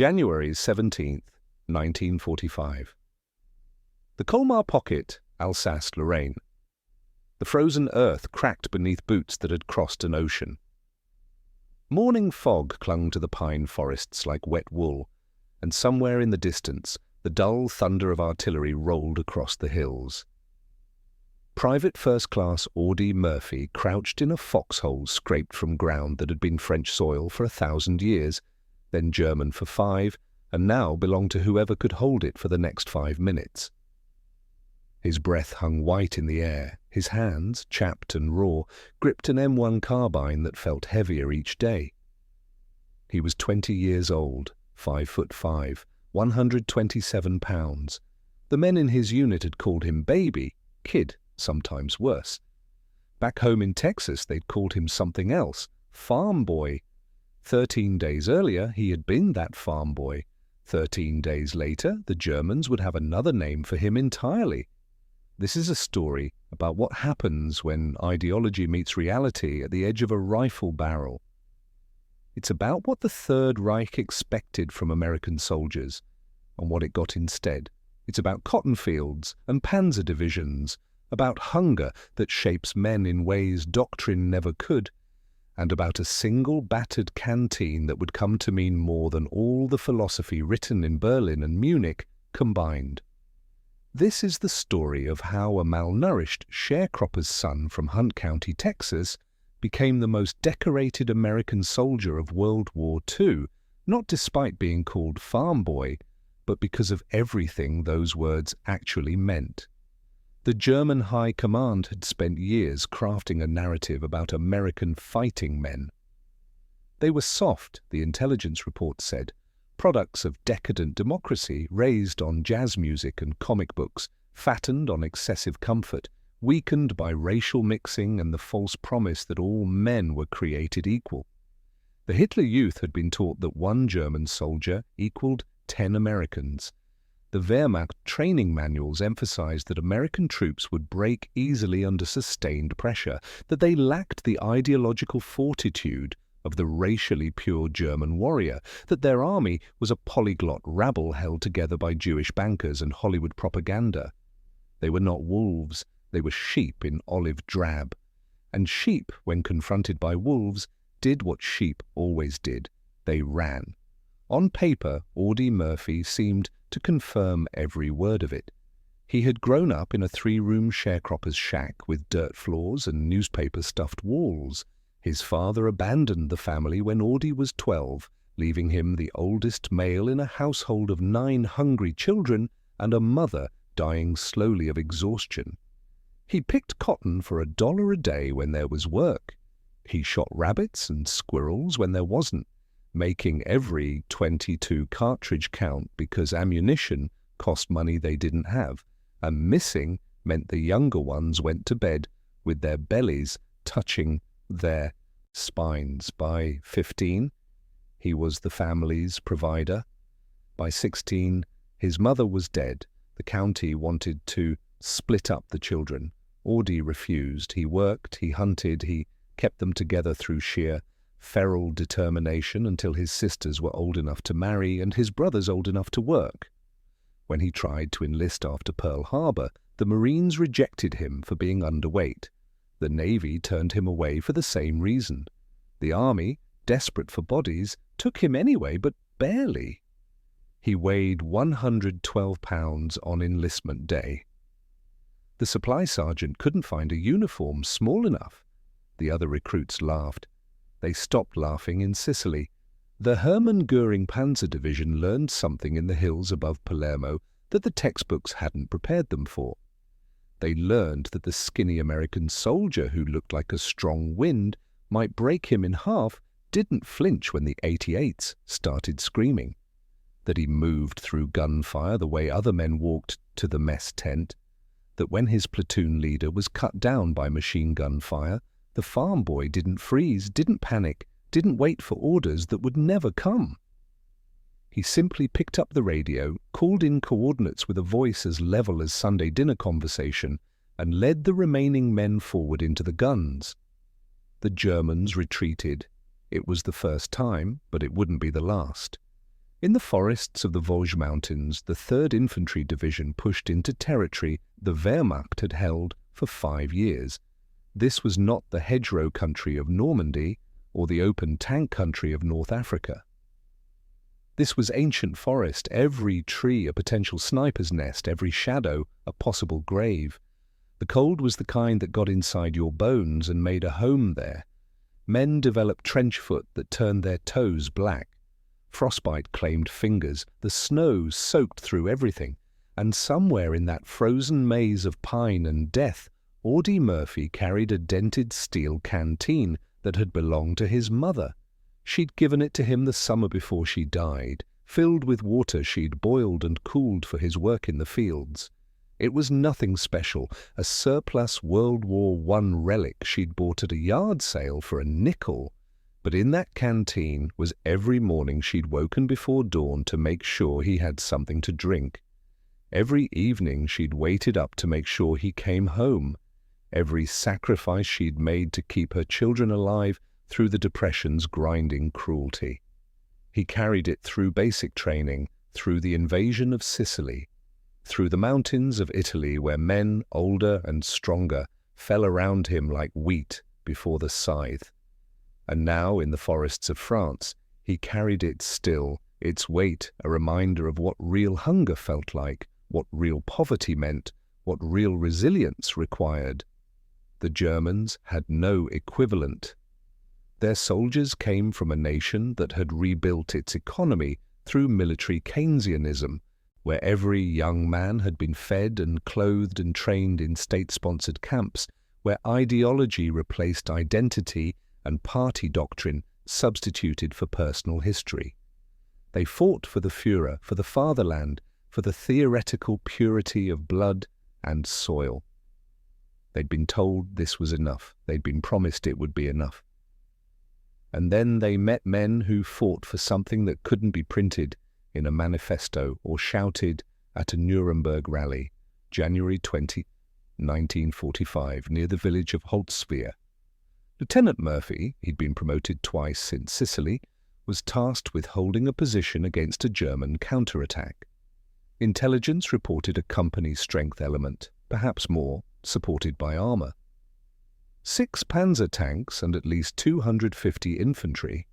January 17th, 1945. The Colmar Pocket, Alsace-Lorraine. The frozen earth cracked beneath boots that had crossed an ocean. Morning fog clung to the pine forests like wet wool, and somewhere in the distance the dull thunder of artillery rolled across the hills. Private First-Class Audie Murphy crouched in a foxhole scraped from ground that had been French soil for 1,000 years, then German for 5, and now belonged to whoever could hold it for the next 5 minutes. His breath hung white in the air. His hands, chapped and raw, gripped an M1 carbine that felt heavier each day. He was 20 years old, 5'5", 127 pounds. The men in his unit had called him baby, kid, sometimes worse. Back home in Texas, they'd called him something else, farm boy. 13 days earlier, he had been that farm boy. 13 days later, the Germans would have another name for him entirely. This is a story about what happens when ideology meets reality at the edge of a rifle barrel. It's about what the Third Reich expected from American soldiers and what it got instead. It's about cotton fields and panzer divisions, about hunger that shapes men in ways doctrine never could, and about a single battered canteen that would come to mean more than all the philosophy written in Berlin and Munich combined. This is the story of how a malnourished sharecropper's son from Hunt County, Texas, became the most decorated American soldier of World War II, not despite being called farm boy, but because of everything those words actually meant. The German High Command had spent years crafting a narrative about American fighting men. They were soft, the intelligence report said, products of decadent democracy raised on jazz music and comic books, fattened on excessive comfort, weakened by racial mixing and the false promise that all men were created equal. The Hitler Youth had been taught that one German soldier equaled 10 Americans. The Wehrmacht training manuals emphasized that American troops would break easily under sustained pressure, that they lacked the ideological fortitude of the racially pure German warrior, that their army was a polyglot rabble held together by Jewish bankers and Hollywood propaganda. They were not wolves, they were sheep in olive drab. And sheep, when confronted by wolves, did what sheep always did. They ran. On paper, Audie Murphy seemed to confirm every word of it. He had grown up in a 3-room sharecropper's shack with dirt floors and newspaper-stuffed walls. His father abandoned the family when Audie was 12, leaving him the oldest male in a household of 9 hungry children and a mother dying slowly of exhaustion. He picked cotton for $1 a day when there was work. He shot rabbits and squirrels when there wasn't, making every .22 cartridge count because ammunition cost money they didn't have, and missing meant the younger ones went to bed with their bellies touching their spines. By 15, he was the family's provider. By 16, his mother was dead. The county wanted to split up the children. Audie refused. He worked, he hunted, he kept them together through sheer feral determination until his sisters were old enough to marry and his brothers old enough to work. When he tried to enlist after Pearl Harbor, the Marines rejected him for being underweight. The Navy turned him away for the same reason. The Army, desperate for bodies, took him anyway, but barely. He weighed 112 pounds on enlistment day. The supply sergeant couldn't find a uniform small enough. The other recruits laughed. They stopped laughing in Sicily. The Hermann Göring Panzer Division learned something in the hills above Palermo that the textbooks hadn't prepared them for. They learned that the skinny American soldier who looked like a strong wind might break him in half didn't flinch when the 88s started screaming. That he moved through gunfire the way other men walked to the mess tent. That when his platoon leader was cut down by machine gun fire, the farm boy didn't freeze, didn't panic, didn't wait for orders that would never come. He simply picked up the radio, called in coordinates with a voice as level as Sunday dinner conversation, and led the remaining men forward into the guns. The Germans retreated. It was the first time, but it wouldn't be the last. In the forests of the Vosges Mountains, the 3rd Infantry Division pushed into territory the Wehrmacht had held for 5 years. This was not the hedgerow country of Normandy or the open tank country of North Africa. This was ancient forest, every tree a potential sniper's nest, every shadow a possible grave. The cold was the kind that got inside your bones and made a home there. Men developed trench foot that turned their toes black. Frostbite claimed fingers, the snow soaked through everything, and somewhere in that frozen maze of pine and death, Audie Murphy carried a dented steel canteen that had belonged to his mother. She'd given it to him the summer before she died, filled with water she'd boiled and cooled for his work in the fields. It was nothing special, a surplus World War I relic she'd bought at a yard sale for a nickel. But in that canteen was every morning she'd woken before dawn to make sure he had something to drink. Every evening she'd waited up to make sure he came home. Every sacrifice she'd made to keep her children alive through the Depression's grinding cruelty. He carried it through basic training, through the invasion of Sicily, through the mountains of Italy where men, older and stronger, fell around him like wheat before the scythe. And now in the forests of France, he carried it still, its weight a reminder of what real hunger felt like, what real poverty meant, what real resilience required. The Germans had no equivalent. Their soldiers came from a nation that had rebuilt its economy through military Keynesianism, where every young man had been fed and clothed and trained in state-sponsored camps, where ideology replaced identity and party doctrine substituted for personal history. They fought for the Führer, for the fatherland, for the theoretical purity of blood and soil. They'd been told this was enough. They'd been promised it would be enough. And then they met men who fought for something that couldn't be printed in a manifesto or shouted at a Nuremberg rally, January 20, 1945, near the village of Holzspeer. Lieutenant Murphy, he'd been promoted twice since Sicily, was tasked with holding a position against a German counterattack. Intelligence reported a company strength element, perhaps more, supported by armor. 6 panzer tanks and at least 250 infantry.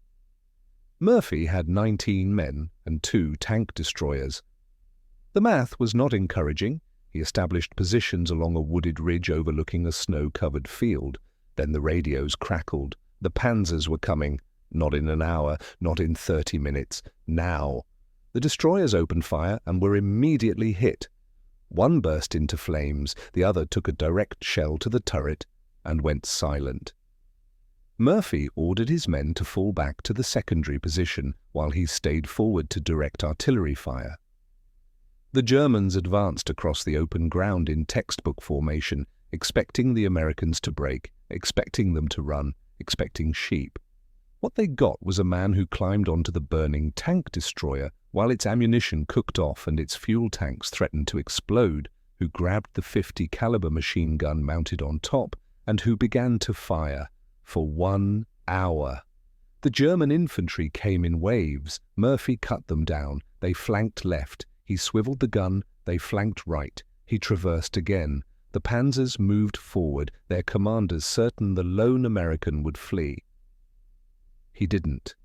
Murphy had 19 men and 2 tank destroyers. The math was not encouraging. He established positions along a wooded ridge overlooking a snow-covered field. Then the radios crackled. The panzers were coming. Not in an hour, not in 30 minutes. Now. The destroyers opened fire and were immediately hit. One burst into flames, the other took a direct shell to the turret and went silent. Murphy ordered his men to fall back to the secondary position while he stayed forward to direct artillery fire. The Germans advanced across the open ground in textbook formation, expecting the Americans to break, expecting them to run, expecting sheep. What they got was a man who climbed onto the burning tank destroyer while its ammunition cooked off and its fuel tanks threatened to explode, who grabbed the .50 caliber machine gun mounted on top and who began to fire for 1 hour. The German infantry came in waves. Murphy cut them down. They flanked left. He swiveled the gun. They flanked right. He traversed again. The panzers moved forward, their commanders certain the lone American would flee. He didn't.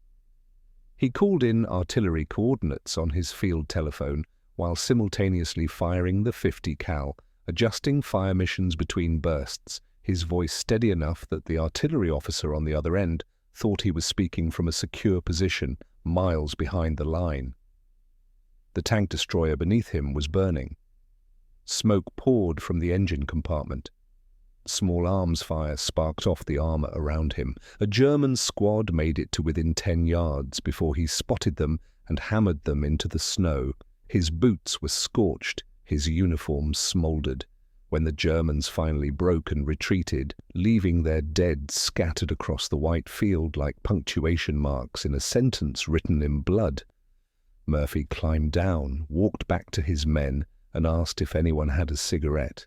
He called in artillery coordinates on his field telephone while simultaneously firing the .50 cal, adjusting fire missions between bursts, his voice steady enough that the artillery officer on the other end thought he was speaking from a secure position miles behind the line. The tank destroyer beneath him was burning. Smoke poured from the engine compartment. Small arms fire sparked off the armor around him. A German squad made it to within 10 yards before he spotted them and hammered them into the snow. His boots were scorched, his uniform smoldered. When the Germans finally broke and retreated, leaving their dead scattered across the white field like punctuation marks in a sentence written in blood, Murphy climbed down, walked back to his men, and asked if anyone had a cigarette.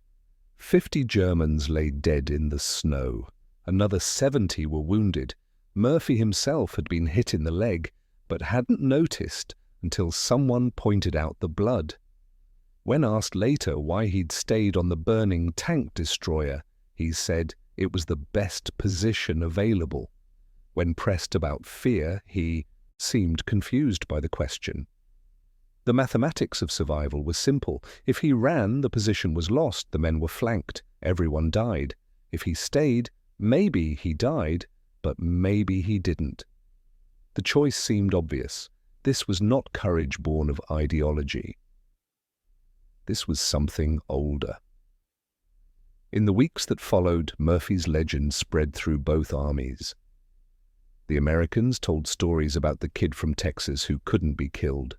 50 Germans lay dead in the snow. Another 70 were wounded. Murphy himself had been hit in the leg, but hadn't noticed until someone pointed out the blood. When asked later why he'd stayed on the burning tank destroyer, he said it was the best position available. When pressed about fear, he seemed confused by the question. The mathematics of survival was simple. If he ran, the position was lost, the men were flanked, everyone died. If he stayed, maybe he died, but maybe he didn't. The choice seemed obvious. This was not courage born of ideology. This was something older. In the weeks that followed, Murphy's legend spread through both armies. The Americans told stories about the kid from Texas who couldn't be killed.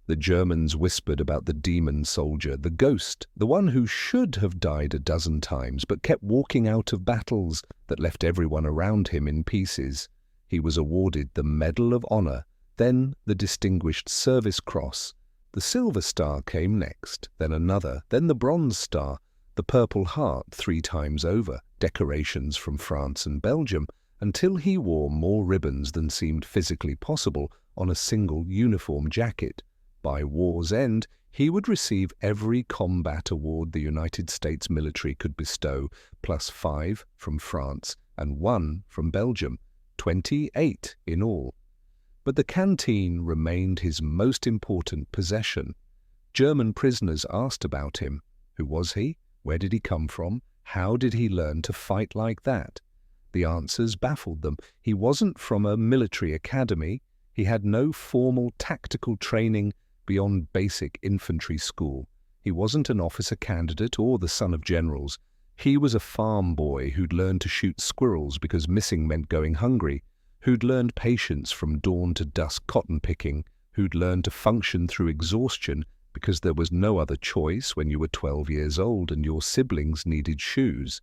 The Germans whispered about the demon soldier, the ghost, the one who should have died a dozen times but kept walking out of battles that left everyone around him in pieces. He was awarded the Medal of Honor, then the Distinguished Service Cross. The Silver Star came next, then another, then the Bronze Star, the Purple Heart 3 times over, decorations from France and Belgium, until he wore more ribbons than seemed physically possible on a single uniform jacket. By war's end, he would receive every combat award the United States military could bestow, plus 5 from France and 1 from Belgium, 28 in all. But the canteen remained his most important possession. German prisoners asked about him. Who was he? Where did he come from? How did he learn to fight like that? The answers baffled them. He wasn't from a military academy. He had no formal tactical training beyond basic infantry school. He wasn't an officer candidate or the son of generals. He was a farm boy who'd learned to shoot squirrels because missing meant going hungry, who'd learned patience from dawn to dusk cotton picking, who'd learned to function through exhaustion because there was no other choice when you were 12 years old and your siblings needed shoes.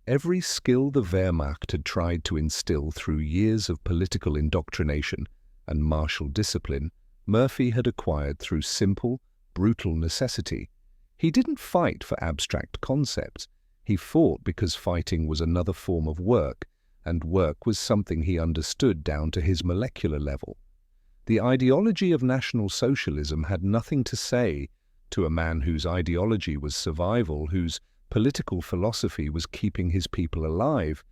Every skill the Wehrmacht had tried to instill through years of political indoctrination and martial discipline, Murphy had acquired through simple, brutal necessity. He didn't fight for abstract concepts. He fought because fighting was another form of work, and work was something he understood down to his molecular level. The ideology of National Socialism had nothing to say to a man whose ideology was survival, whose political philosophy was keeping his people alive,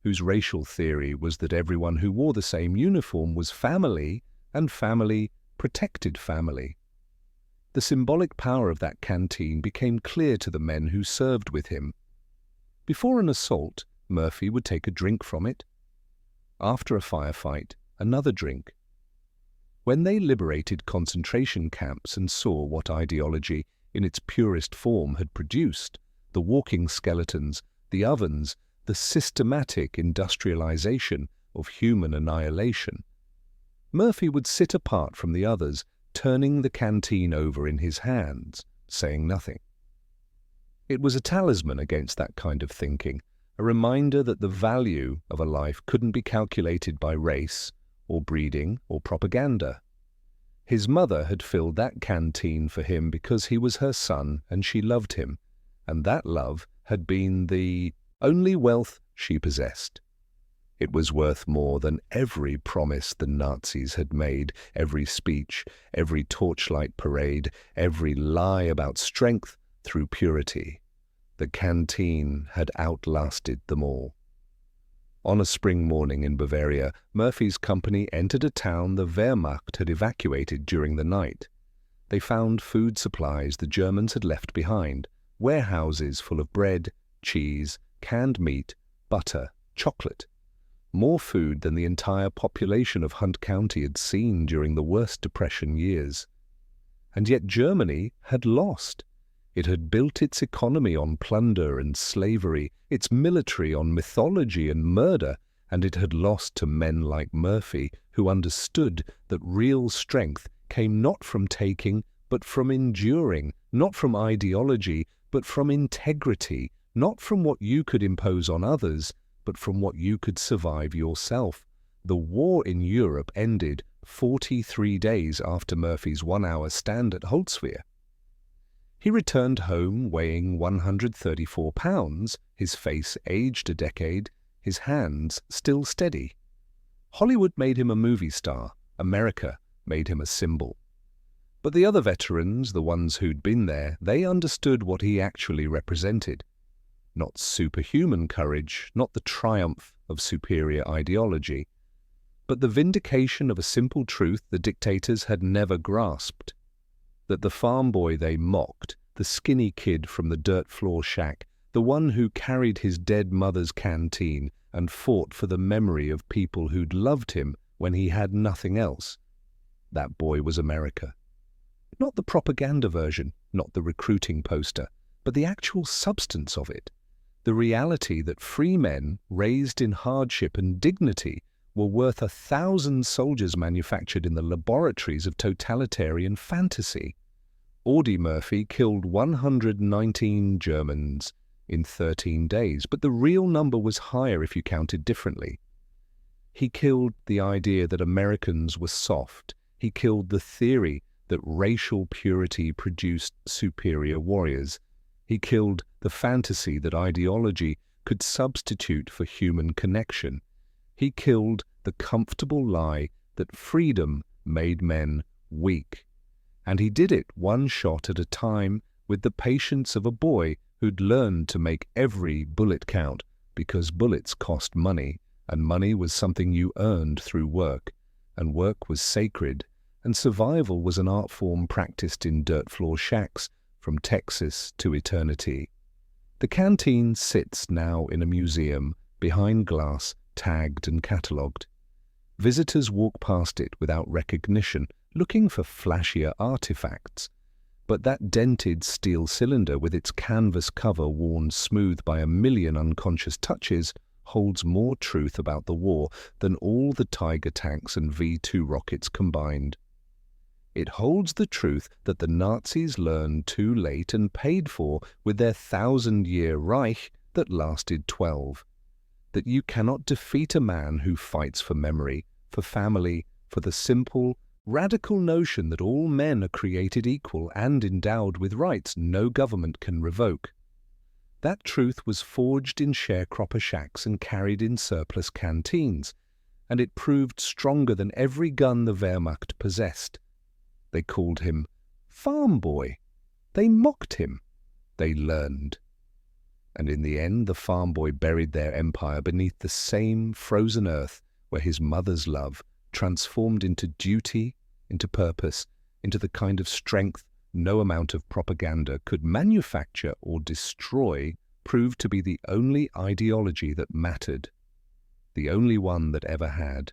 whose racial theory was that everyone who wore the same uniform was family, and family protected family. The symbolic power of that canteen became clear to the men who served with him. Before an assault, Murphy would take a drink from it. After a firefight, another drink. When they liberated concentration camps and saw what ideology, in its purest form, had produced, the walking skeletons, the ovens, the systematic industrialization of human annihilation, Murphy would sit apart from the others, turning the canteen over in his hands, saying nothing. It was a talisman against that kind of thinking, a reminder that the value of a life couldn't be calculated by race, or breeding, or propaganda. His mother had filled that canteen for him because he was her son and she loved him, and that love had been the only wealth she possessed. It was worth more than every promise the Nazis had made, every speech, every torchlight parade, every lie about strength through purity. The canteen had outlasted them all. On a spring morning in Bavaria, Murphy's company entered a town the Wehrmacht had evacuated during the night. They found food supplies the Germans had left behind, warehouses full of bread, cheese, canned meat, butter, chocolate. More food than the entire population of Hunt County had seen during the worst Depression years. And yet Germany had lost. It had built its economy on plunder and slavery, its military on mythology and murder, and it had lost to men like Murphy, who understood that real strength came not from taking, but from enduring, not from ideology, but from integrity, not from what you could impose on others, but from what you could survive yourself. The war in Europe ended 43 days after Murphy's 1-hour stand at Holzwehr. He returned home weighing 134 pounds, his face aged a decade, his hands still steady. Hollywood made him a movie star. America, made him a symbol. But the other veterans, the ones who'd been there, they understood what he actually represented. Not superhuman courage, not the triumph of superior ideology, but the vindication of a simple truth the dictators had never grasped. That the farm boy they mocked, the skinny kid from the dirt floor shack, the one who carried his dead mother's canteen and fought for the memory of people who'd loved him when he had nothing else, that boy was America. Not the propaganda version, not the recruiting poster, but the actual substance of it. The reality that free men, raised in hardship and dignity, were worth 1,000 soldiers manufactured in the laboratories of totalitarian fantasy. Audie Murphy killed 119 Germans in 13 days, but the real number was higher if you counted differently. He killed the idea that Americans were soft. He killed the theory that racial purity produced superior warriors. He killed the fantasy that ideology could substitute for human connection. He killed the comfortable lie that freedom made men weak. And he did it one shot at a time with the patience of a boy who'd learned to make every bullet count because bullets cost money, and money was something you earned through work, and work was sacred, and survival was an art form practiced in dirt floor shacks from Texas to eternity. The canteen sits now in a museum, behind glass, tagged and catalogued. Visitors walk past it without recognition, looking for flashier artifacts. But that dented steel cylinder with its canvas cover worn smooth by a million unconscious touches holds more truth about the war than all the Tiger tanks and V-2 rockets combined. It holds the truth that the Nazis learned too late and paid for with their 1,000-year Reich that lasted 12. That you cannot defeat a man who fights for memory, for family, for the simple, radical notion that all men are created equal and endowed with rights no government can revoke. That truth was forged in sharecropper shacks and carried in surplus canteens, and it proved stronger than every gun the Wehrmacht possessed. They called him Farm Boy. They mocked him. They learned. And in the end, the farm boy buried their empire beneath the same frozen earth where his mother's love transformed into duty, into purpose, into the kind of strength no amount of propaganda could manufacture or destroy, proved to be the only ideology that mattered, the only one that ever had.